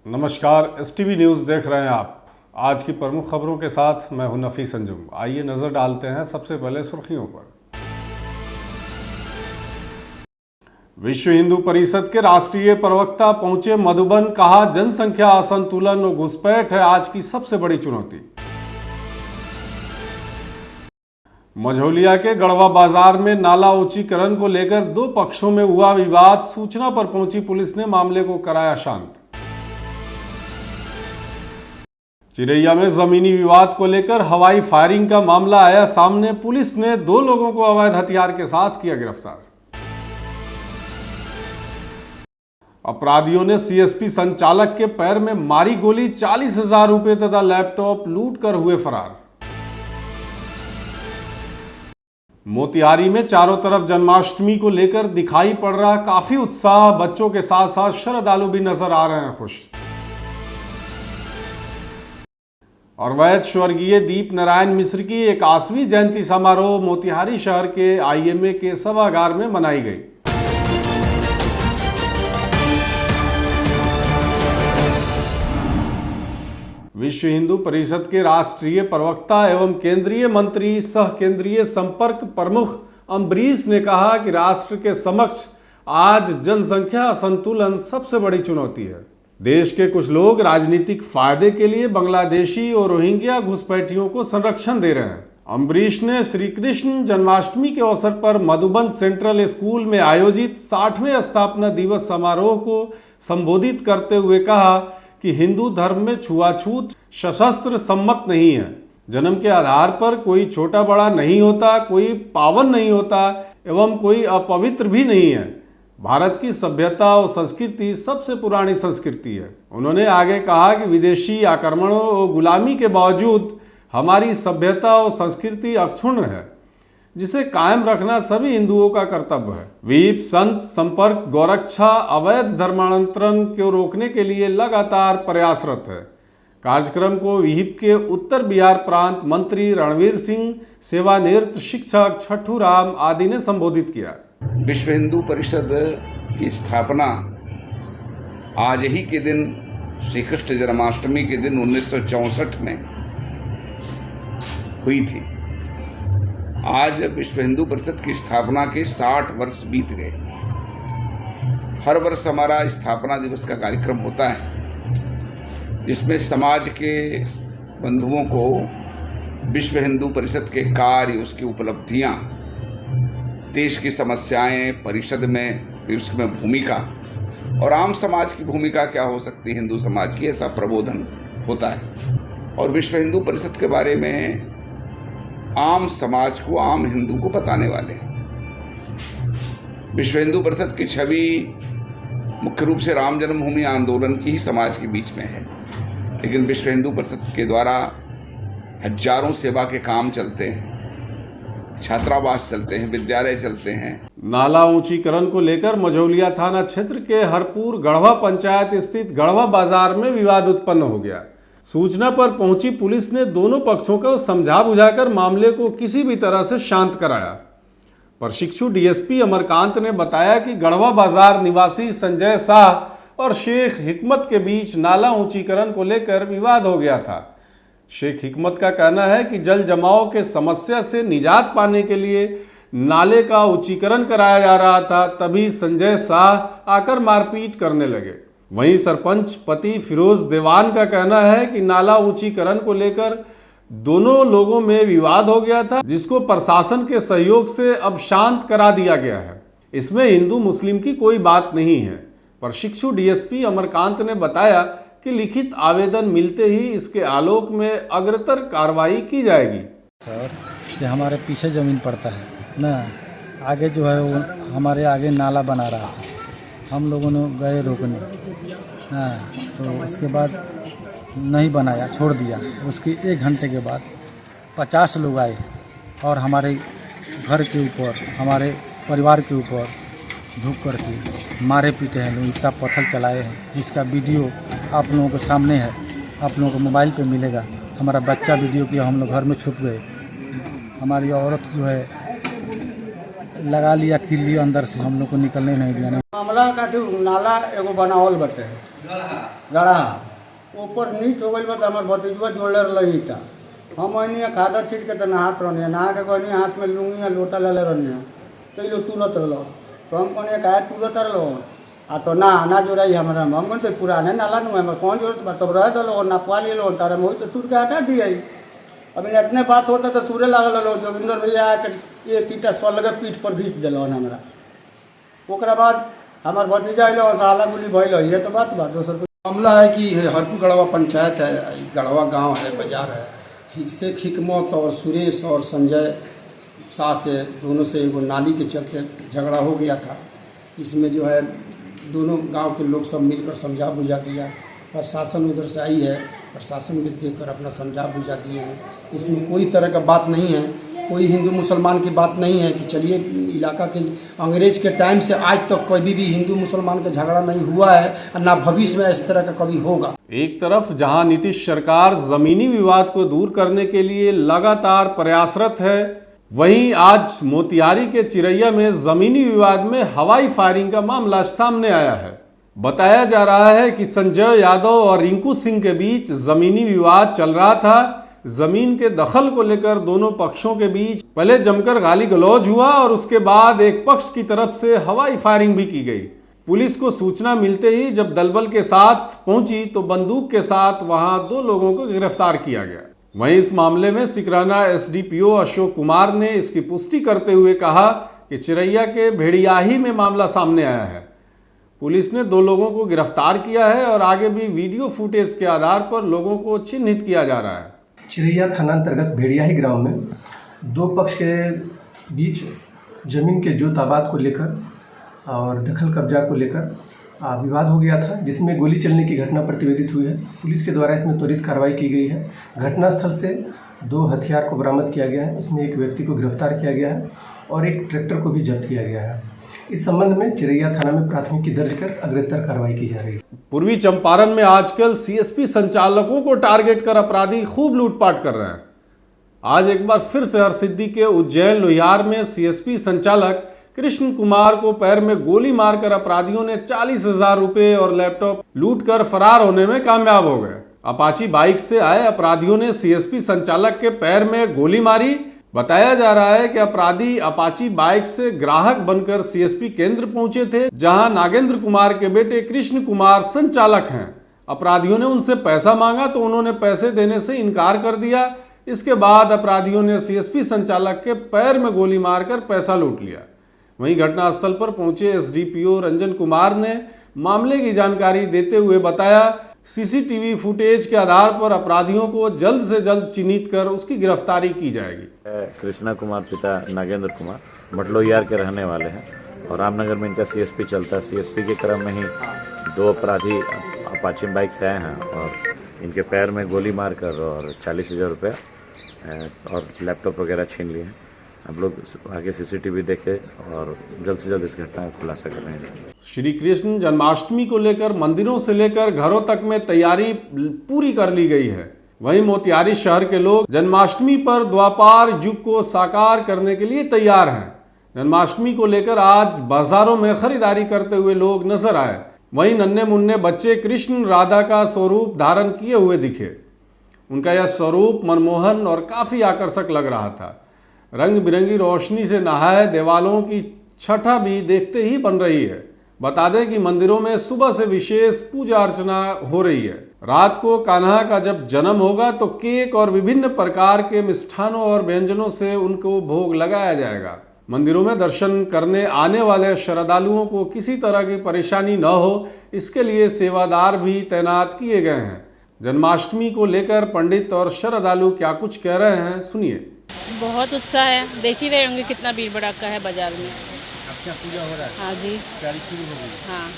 नमस्कार, STV news देख रहे हैं आप। आज की प्रमुख खबरों के साथ मैं हूं नफीस अंजुम। आइए नजर डालते हैं सबसे पहले सुर्खियों पर। विश्व हिंदू परिषद के राष्ट्रीय प्रवक्ता पहुंचे मधुबन, कहा जनसंख्या असंतुलन और घुसपैठ है आज की सबसे बड़ी चुनौती। मझौलिया के गढ़वा बाजार में नाला ऊंचीकरण को लेकर दो पक्षों में हुआ विवाद, सूचना पर पहुंची पुलिस ने मामले को कराया शांत। चिरैया में जमीनी विवाद को लेकर हवाई फायरिंग का मामला आया सामने, पुलिस ने दो लोगों को अवैध हथियार के साथ किया गिरफ्तार। अपराधियों ने CSP संचालक के पैर में मारी गोली, 40,000 रुपए तथा लैपटॉप लूट कर हुए फरार। मोतिहारी में चारों तरफ जन्माष्टमी को लेकर दिखाई पड़ रहा काफी उत्साह, बच्चों के साथ साथ श्रद्धालु भी नजर आ रहे हैं खुश। और वैद्य स्वर्गीय दीप नारायण मिश्र की 81वीं जयंती समारोह मोतिहारी शहर के IMA के सभागार में मनाई गई। विश्व हिंदू परिषद के राष्ट्रीय प्रवक्ता एवं केंद्रीय मंत्री सह केंद्रीय संपर्क प्रमुख अम्बरीश ने कहा कि राष्ट्र के समक्ष आज जनसंख्या असंतुलन सबसे बड़ी चुनौती है। देश के कुछ लोग राजनीतिक फायदे के लिए बांग्लादेशी और रोहिंग्या घुसपैठियों को संरक्षण दे रहे हैं। अम्बरीश ने श्री कृष्ण जन्माष्टमी के अवसर पर मधुबन सेंट्रल स्कूल में आयोजित 60वें स्थापना दिवस समारोह को संबोधित करते हुए कहा कि हिंदू धर्म में छुआछूत सशस्त्र सम्मत नहीं है। जन्म के आधार पर कोई छोटा बड़ा नहीं होता, कोई पावन नहीं होता एवं कोई अपवित्र भी नहीं है। भारत की सभ्यता और संस्कृति सबसे पुरानी संस्कृति है। उन्होंने आगे कहा कि विदेशी आक्रमणों और गुलामी के बावजूद हमारी सभ्यता और संस्कृति अक्षुण्ण है, जिसे कायम रखना सभी हिंदुओं का कर्तव्य है। विहिप संत संपर्क गौरक्षा अवैध धर्मांतरण को रोकने के लिए लगातार प्रयासरत है। कार्यक्रम को विहिप के उत्तर बिहार प्रांत मंत्री रणवीर सिंह, सेवानिवृत्त शिक्षक छठू राम आदि ने संबोधित किया। विश्व हिंदू परिषद की स्थापना आज ही के दिन श्री कृष्ण जन्माष्टमी के दिन 1964 में हुई थी। आज विश्व हिंदू परिषद की स्थापना के 60 वर्ष बीत गए। हर वर्ष हमारा स्थापना दिवस का कार्यक्रम होता है, जिसमें समाज के बंधुओं को विश्व हिंदू परिषद के कार्य, उसकी उपलब्धियां, देश की समस्याएं, परिषद में उसमें भूमिका और आम समाज की भूमिका क्या हो सकती है हिंदू समाज की, ऐसा प्रबोधन होता है। और विश्व हिंदू परिषद के बारे में आम समाज को, आम हिंदू को बताने वाले विश्व हिंदू परिषद की छवि मुख्य रूप से राम जन्मभूमि आंदोलन की ही समाज के बीच में है, लेकिन विश्व हिंदू परिषद के द्वारा हजारों सेवा के काम चलते हैं, छात्रावास चलते हैं, विद्यालय चलते हैं। नाला ऊंचीकरण को लेकर मझौलिया थाना क्षेत्र के हरपुर गढ़वा पंचायत स्थित गढ़वा बाजार में विवाद उत्पन्न हो गया। सूचना पर पहुंची पुलिस ने दोनों पक्षों को समझा बुझाकर मामले को किसी भी तरह से शांत कराया। प्रशिक्षु DSP अमरकांत ने बताया कि गढ़वा बाजार निवासी संजय शाह और शेख हिकमत के बीच नाला ऊंचीकरण को लेकर विवाद हो गया था। शेख हिकमत का कहना है कि जल जमाव के समस्या से निजात पाने के लिए नाले का ऊंचीकरण कराया जा रहा था, तभी संजय शाह आकर मारपीट करने लगे। वहीं सरपंच पति फिरोज देवान का कहना है कि नाला ऊंचीकरण को लेकर दोनों लोगों में विवाद हो गया था, जिसको प्रशासन के सहयोग से अब शांत करा दिया गया है। इसमें हिंदू मुस्लिम की कोई बात नहीं है। प्रशिक्षु DSP अमरकांत ने बताया कि लिखित आवेदन मिलते ही इसके आलोक में अग्रतर कार्रवाई की जाएगी। सर, ये हमारे पीछे ज़मीन पड़ता है ना, आगे जो है वो हमारे आगे नाला बना रहा था, हम लोगों ने गए रोकने, हाँ, तो उसके बाद नहीं बनाया, छोड़ दिया। उसके 1 घंटे के बाद 50 लोग आए और हमारे घर के ऊपर, हमारे परिवार के ऊपर झुक करके मारे पीटे हैं लोग, इतना पत्थर चलाए हैं, जिसका वीडियो आप लोगों के सामने है, आप लोगों को मोबाइल पे मिलेगा। हमारा बच्चा वीडियो किया, हम लोग घर में छुप गए। हमारी औरत जो है लगा लिया, किल लिया अंदर से, हम लोग को निकलने नहीं दिया। मामला का नाला एगो बनावल बटे गढ़ा ऊपर नीच हो गई बा, हमार भतीजवा जोड़े रही था। हम अनी खादर छीट के तो नहात रहनी, नहा के कहनी हाथ में लुंगी या लोटा ले रहनी, तो ये लोग तुरंत रहो। तो हम कहनी कहा तुरंत रहो आ तो ना जोड़ाई हमारा। हम कहते पुराने नाला नु हमारे कौन जरूरत बा, तब रह डलो नपवा लिए लो तारा वही तो तुर के हटा दिए। अभी इतने बात होता तो तुरे लागल लो जोगिंदर भैया के एक ईटा सौ लगे पीठ पर घींच दिलो हमारा। ओकरा बाद हमार भतीजा अलो हाला गुली भइल, ये तो बात बा। दोसर मामला है कि हरपुर गढ़वा पंचायत है, गढ़वा गांव है, बाजार है। शेख हिकमत और सुरेश और संजय शाह से दोनों से वो नाली के चलते झगड़ा हो गया था। इसमें जो है दोनों गांव के लोग सब मिलकर समझा बुझा दिया। प्रशासन उधर से आई है, प्रशासन भी देखकर अपना समझा बुझा दिए हैं। इसमें कोई तरह का बात नहीं है, कोई हिंदू मुसलमान की बात नहीं है कि चलिए इलाका के अंग्रेज के टाइम से आज तक कभी भी हिंदू मुसलमान का झगड़ा नहीं हुआ है और ना भविष्य में इस तरह का कभी होगा। एक तरफ जहां नीतीश सरकार जमीनी विवाद को दूर करने के लिए लगातार प्रयासरत है, वहीं आज मोतिहारी के चिरैया में जमीनी विवाद में हवाई फायरिंग का मामला सामने आया है। बताया जा रहा है कि संजय यादव और रिंकू सिंह के बीच जमीनी विवाद चल रहा था। जमीन के दखल को लेकर दोनों पक्षों के बीच पहले जमकर गाली गलौज हुआ और उसके बाद एक पक्ष की तरफ से हवाई फायरिंग भी की गई। पुलिस को सूचना मिलते ही जब दलबल के साथ पहुंची तो बंदूक के साथ वहां 2 लोगों को गिरफ्तार किया गया। वहीं इस मामले में सिकराना एसडीपीओ अशोक कुमार ने इसकी पुष्टि करते हुए कहा कि चिरैया के भेड़ियाही में मामला सामने आया है। पुलिस ने 2 लोगों को गिरफ्तार किया है और आगे भी वीडियो फुटेज के आधार पर लोगों को चिन्हित किया जा रहा है। चिरैया थाना अंतर्गत भेड़ियाही ग्राम में 2 पक्ष के बीच जमीन के जोत आबाद को लेकर और दखल कब्जा को लेकर विवाद हो गया था, जिसमें गोली चलने की घटना प्रतिवेदित हुई है। पुलिस के द्वारा इसमें त्वरित कार्रवाई की गई है। घटनास्थल से 2 हथियार को बरामद किया गया है। इसमें एक व्यक्ति को गिरफ्तार किया गया है और एक ट्रैक्टर को भी जब्त किया गया है। इस संबंध में चिरैया थाना में प्राथमिकी दर्ज कर अग्रेतर कार्रवाई की जा रही है। पूर्वी चंपारण में आजकल सीएसपी संचालकों को टारगेट कर अपराधी खूब लूटपाट कर रहे हैं। आज एक बार फिर से हरसिद्धि के उज्जैन लोहियार में सीएसपी संचालक कृष्ण कुमार को पैर में गोली मारकर अपराधियों ने 40,000 रुपए और लैपटॉप लूटकर फरार होने में कामयाब हो गए। अपाची बाइक से आए अपराधियों ने सीएसपी संचालक के पैर में गोली मारी। बताया जा रहा है कि अपराधी अपाची बाइक से ग्राहक बनकर सीएसपी केंद्र पहुंचे थे, जहां नागेंद्र कुमार के बेटे कृष्ण कुमार संचालक हैं। अपराधियों ने उनसे पैसा मांगा तो उन्होंने पैसे देने से इनकार कर दिया। इसके बाद अपराधियों ने सीएसपी संचालक के पैर में गोली मारकर पैसा लूट लिया। वहीं घटनास्थल पर पहुंचे एसडीपीओ रंजन कुमार ने मामले की जानकारी देते हुए बताया, सीसीटीवी फुटेज के आधार पर अपराधियों को जल्द से जल्द चिन्हित कर उसकी गिरफ्तारी की जाएगी। कृष्णा कुमार पिता नागेंद्र कुमार मटलोहियार के रहने वाले हैं और रामनगर में इनका सीएसपी चलता है। सीएसपी के क्रम में ही 2 अपराधी अपाची बाइक से आए हैं और इनके पैर में गोली मारकर और 40,000 रुपये और लैपटॉप वगैरह छीन लिए हैं। हम लोग आगे सीसीटीवी देखे और जल्द से जल्द इस घटना का खुलासा कर रहे हैं। श्री कृष्ण जन्माष्टमी को लेकर मंदिरों से लेकर घरों तक में तैयारी पूरी कर ली गई है। वहीं मोतिहारी शहर के लोग जन्माष्टमी पर द्वापार युग को साकार करने के लिए तैयार हैं। जन्माष्टमी को लेकर आज बाजारों में खरीदारी करते हुए लोग नजर आए। वहीं नन्हे मुन्ने बच्चे कृष्ण राधा का स्वरूप धारण किए हुए दिखे। उनका यह स्वरूप मनमोहन और काफी आकर्षक लग रहा था। रंग बिरंगी रोशनी से नहाए देवालों की छठा भी देखते ही बन रही है। बता दें कि मंदिरों में सुबह से विशेष पूजा अर्चना हो रही है। रात को कान्हा का जब जन्म होगा तो केक और विभिन्न प्रकार के मिष्ठानों और व्यंजनों से उनको भोग लगाया जाएगा। मंदिरों में दर्शन करने आने वाले श्रद्धालुओं को किसी तरह की परेशानी न हो, इसके लिए सेवादार भी तैनात किए गए हैं। जन्माष्टमी को लेकर पंडित और श्रद्धालु क्या कुछ कह रहे हैं, सुनिए। बहुत उत्साह है, देख ही रहे होंगे कितना भीड़ भड़का है बाजार में। क्या पूजा हो रहा है? हाँ जी, तैयारी शुरू हो गई? हाँ,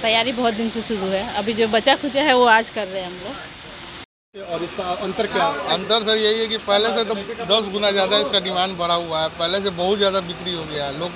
तैयारी बहुत दिन से शुरू है। अभी जो बचा खुचा है वो आज कर रहे हैं हम लोग। और इसका अंतर क्या? अंतर सर यही है कि पहले से तो 10 गुना ज़्यादा इसका डिमांड बढ़ा हुआ है। पहले से बहुत ज़्यादा बिक्री हो गया है। लोग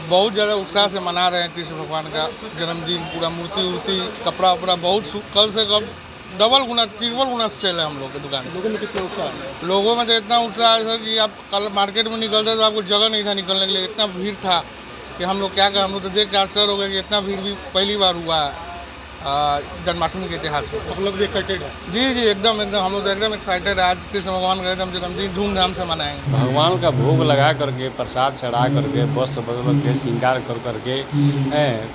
बहुत ज़्यादा उत्साह से मना रहे हैं कृष्ण भगवान का जन्मदिन। पूरा मूर्ति कपड़ा उपड़ा बहुत कल से कब डबल गुना ट्रिपल गुना सेल है हम लोग की दुकान। लोगों में कितना उत्साह है? लोगों में तो इतना उत्साह है सर कि आप कल मार्केट में निकलते तो आपको जगह नहीं था निकलने के लिए, इतना भीड़ था कि हम लोग क्या करें। हम लोग तो देख के आश्चर्य हो गए कि इतना भीड़ भी पहली बार हुआ है जन्माष्टमी के इतिहास में। आप लोग भी एक्साइटेड है? जी एकदम हम लोग तो एकदम एक्साइटेड है। आज कृष्ण भगवान का एकदम जन्मदिन धूमधाम से मनाएंगे। भगवान का भोग लगा करके, प्रसाद चढ़ा करके, वस्त्र बदल के, श्रृंगार कर करके,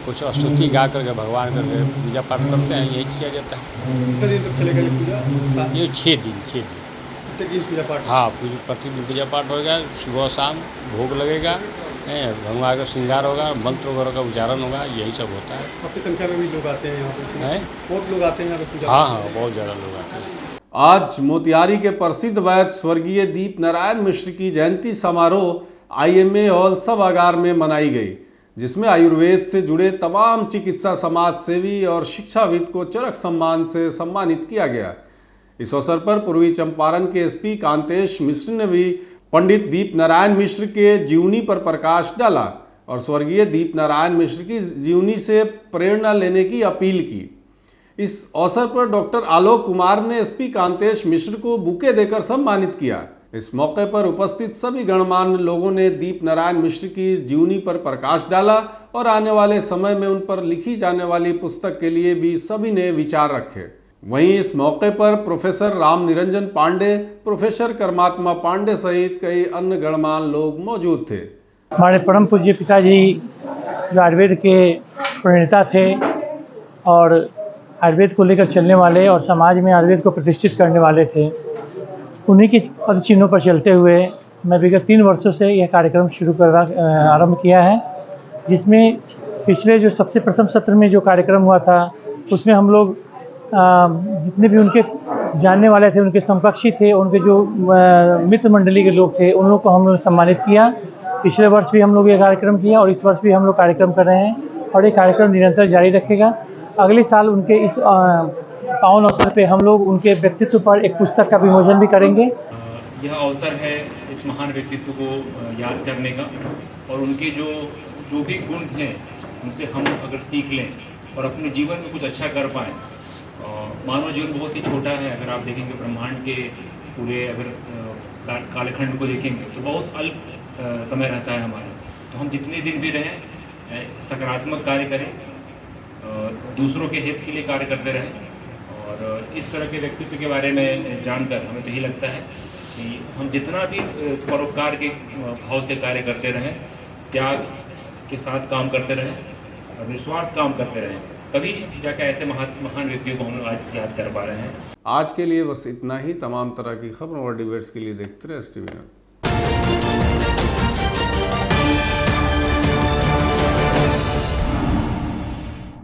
कुछ स्तुति गा करके भगवान करके पूजा पाठ करते हैं। यही किया जाता है। कितने दिन तक चलेगा ये पूजा? ये 6 दिन। कितने दिन पूजा पाठ? हाँ, प्रतिदिन पूजा पाठ होगा, सुबह शाम भोग लगेगा, भगवान का श्रृंगार होगा, मंत्र वगैरह का उच्चारण होगा, यही सब होता है। काफ़ी संख्या में भी लोग आते हैं यहाँ से? बहुत लोग आते हैं यहाँ पे पूजा? हाँ, बहुत ज़्यादा लोग आते हैं। आज मोतिहारी के प्रसिद्ध वैद्य स्वर्गीय दीप नारायण मिश्र की जयंती समारोह IMA हॉल सभागार में मनाई गई, जिसमें आयुर्वेद से जुड़े तमाम चिकित्सा समाज सेवी और शिक्षाविद को चरक सम्मान से सम्मानित किया गया। इस अवसर पर पूर्वी चंपारण के SP कांतेश मिश्र ने भी पंडित दीप नारायण मिश्र के जीवनी पर प्रकाश डाला और स्वर्गीय दीप नारायण मिश्र की जीवनी से प्रेरणा लेने की अपील की। इस अवसर पर डॉक्टर आलोक कुमार ने SP कांतेश मिश्र को बुके देकर सम्मानित किया। इस मौके पर उपस्थित सभी गणमान्य लोगों ने दीप नारायण मिश्र की जीवनी पर प्रकाश डाला और आने वाले समय में उन पर लिखी जाने वाली पुस्तक के लिए भी सभी ने विचार रखे। वहीं इस मौके पर प्रोफेसर राम निरंजन पांडे, प्रोफेसर कर्मात्मा पांडे सहित कई अन्य गणमान्य लोग मौजूद थे। हमारे परम पूज्य पिताजी जो आयुर्वेद के प्रणेता थे और आयुर्वेद को लेकर चलने वाले और समाज में आयुर्वेद को प्रतिष्ठित करने वाले थे, उन्हीं के पद चिन्हों पर चलते हुए मैं विगत 3 वर्षों से यह कार्यक्रम आरंभ किया है, जिसमें पिछले जो सबसे प्रथम सत्र में जो कार्यक्रम हुआ था उसमें हम लोग जितने भी उनके जानने वाले थे, उनके समकक्षी थे, उनके जो मित्र मंडली के लोग थे, उन लोग को हम लोग सम्मानित किया। पिछले वर्ष भी हम लोग ये कार्यक्रम किया और इस वर्ष भी हम लोग कार्यक्रम कर रहे हैं और ये कार्यक्रम निरंतर जारी रखेगा। अगले साल उनके इस पावन अवसर पे हम लोग उनके व्यक्तित्व पर एक पुस्तक का विमोचन भी करेंगे। यह अवसर है इस महान व्यक्तित्व को याद करने का और उनके जो भी गुण थे उनसे हम अगर सीख लें और अपने जीवन में कुछ अच्छा कर पाएँ। मानव जीवन बहुत ही छोटा है। अगर आप देखेंगे ब्रह्मांड के पूरे अगर कालखंड को देखेंगे तो बहुत अल्प समय रहता है हमारा। तो हम जितने दिन भी रहें सकारात्मक कार्य करें, दूसरों के हित के लिए कार्य करते रहें और इस तरह के व्यक्तित्व के बारे में जानकर हमें तो यही लगता है कि हम जितना भी परोपकार के भाव से कार्य करते रहें, त्याग के साथ काम करते रहें और निस्वार्थ काम करते रहें, तभी जाकर ऐसे महान व्यक्तियों को हम आज याद कर पा रहे हैं। आज के लिए बस इतना ही। तमाम तरह की खबरों और डिबेट्स के लिए देखते रहे STV।